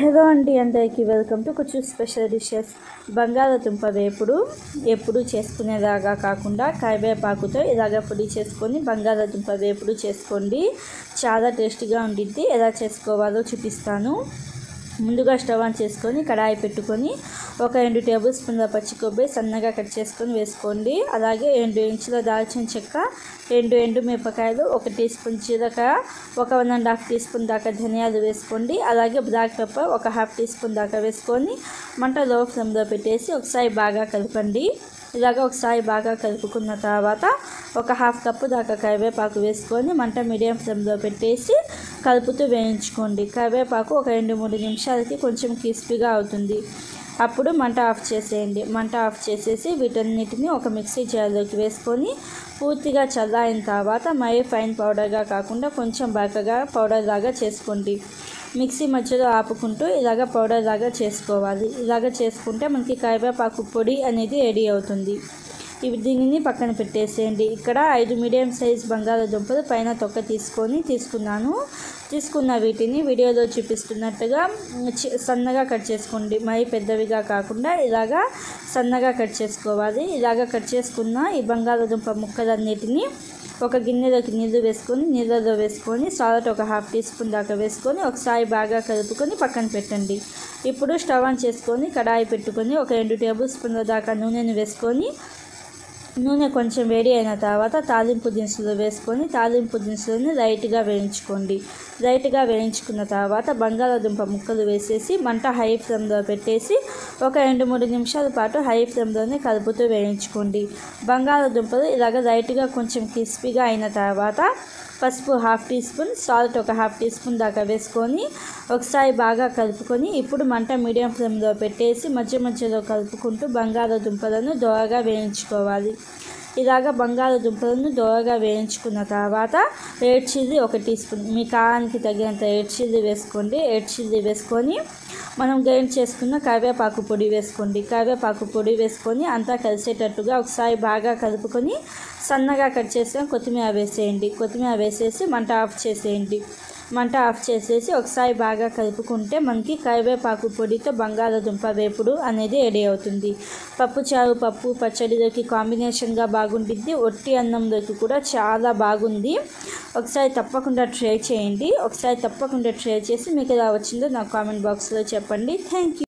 Hello అండి, అందరికీ welcome to కొంచెం స్పెషల్ డిషెస్. బంగాళదుంప వేపుడు ఎప్పుడు చేసుకునేలాగా కాకుండా కరివేపాకుతో ఇలాగ పొడి చేసుకొని బంగాళదుంప వేపుడు చేసుకోండి. చాలా టేస్టీగా ఉండిద్ది. ఎలా చేసుకోవాలో చూపిస్తాను. ముందుగా స్టవ్ ఆన్ చేసుకొని కడాయి పెట్టుకొని ఒక 2 టేబుల్ స్పూన్ల పచ్చి కొబ్బరి సన్నగా కట్ చేసుకొని వేసుకోండి. అలాగే 2 ఇంచుల దాల్చిన చెక్క, 2 ఎండుమిరపకాయలు, 1 టీ స్పూన్ జీలకర్ర, ఒక 1.5 టీ స్పూన్ దాకా ధనియాలు వేసుకోండి. అలాగే బ్లాక్ పెప్పర్ ఒక 1/2 టీ స్పూన్ దాకా వేసుకొని మంట లో ఫ్లేమ్లో పెట్టేసి ఒకసారి బాగా కలపండి. ఇలాగ ఒకసారి బాగా కలుపుకున్న తర్వాత ఒక 1/2 కప్పు దాకా కరివేపాకు వేసుకొని మంట మీడియం ఫ్లేమ్లో పెట్టేసి కలుపుతూ వేయించుకోండి. కరివేపాకు ఒక 2-3 నిమిషాలకి కొంచెం క్రిస్పీగా అవుతుంది. అప్పుడు మంట ఆఫ్ చేసేయండి. మంట ఆఫ్ చేసేసి వీటన్నిటిని ఒక మిక్సీ జార్లోకి వేసుకొని పూర్తిగా చల్లారిన తర్వాత మరీ ఫైన్ పౌడర్గా కాకుండా కొంచెం బరకగా పౌడర్ లాగా చేసుకోండి. మిక్సీ మధ్యలో ఆపుకుంటూ ఇలాగ పౌడర్ లాగా చేసుకోవాలి. ఇలాగ చేసుకుంటే మనకి కరివేపాకు పొడి అనేది రెడీ అవుతుంది. దీనిని పక్కన పెట్టేసేయండి. ఇక్కడ 5 మీడియం సైజ్ బంగాళదుంపలు పైన తొక్క తీసుకున్న వీటిని వీడియోలో చూపిస్తున్నట్టుగా సన్నగా కట్ చేసుకోండి. మరీ పెద్దవిగా కాకుండా ఇలాగా సన్నగా కట్ చేసుకోవాలి. ఇలాగ కట్ చేసుకున్న ఈ బంగాళదుంప ముక్కలన్నిటిని ఒక గిన్నెలోకి నీళ్ళలో వేసుకొని సాల్ట్ ఒక 1/2 టీ స్పూన్ దాకా వేసుకొని ఒకసారి బాగా కలుపుకొని పక్కన పెట్టండి. ఇప్పుడు స్టవ్ ఆన్ చేసుకొని కడాయి పెట్టుకొని ఒక 2 టేబుల్ స్పూన్ల దాకా నూనెను వేసుకొని నూనె కొంచెం వేడి అయిన తర్వాత తాలింపు దినుసులు వేసుకొని తాలింపు దినుసులను లైట్గా వేయించుకోండి. లైట్గా వేయించుకున్న తర్వాత బంగాళదుంప ముక్కలు వేసేసి మంట హై ఫ్లేమ్లో పెట్టేసి ఒక 2-3 నిమిషాల పాటు హై ఫ్లేమ్లోనే కలుపుతూ వేయించుకోండి. బంగాళదుంపలు ఇలాగ లైట్గా కొంచెం క్రిస్పీగా అయిన తర్వాత పసుపు 1/2 టీ స్పూన్, సాల్ట్ ఒక 1/2 టీ స్పూన్ దాకా వేసుకొని ఒకసారి బాగా కలుపుకొని ఇప్పుడు మంట మీడియం ఫ్లేమ్లో పెట్టేసి మధ్యలో కలుపుకుంటూ బంగాళదుంపలను దోరగా వేయించుకోవాలి. ఇలాగ బంగాళదుంపలను దోరగా వేయించుకున్న తర్వాత రెడ్ చిల్లీ 1 టీ స్పూన్, మీ కారానికి తగినంత రెడ్ చిల్లీ వేసుకోండి. రెడ్ చిల్లీ వేసుకొని మనం గ్రైండ్ చేసుకున్న కరివేపాకు పొడి వేసుకోండి. కరివేపాకు పొడి వేసుకొని అంతా కలిసేటట్టుగా ఒకసారి బాగా కలుపుకొని సన్నగా కట్ చేసిన కొత్తిమీర వేసేయండి. కొత్తిమీర వేసేసి మంట ఆఫ్ చేసేయండి. మంట ఆఫ్ చేసేసి ఒకసారి బాగా కలుపుకుంటే మనకి కరివేపాకు పొడితో బంగాళదుంప వేపుడు అనేది రెడీ అవుతుంది. పప్పుచారు, పప్పు, పచ్చడిలోకి కాంబినేషన్గా బాగుంటుంది. ఒట్టి అన్నంలోకి కూడా చాలా బాగుంది. ఒకసారి తప్పకుండా ట్రై చేయండి. ఒకసారి తప్పకుండా ట్రై చేసి మీకు ఎలా వచ్చిందో నాకు కామెంట్ బాక్స్లో చెప్పండి. Thank you.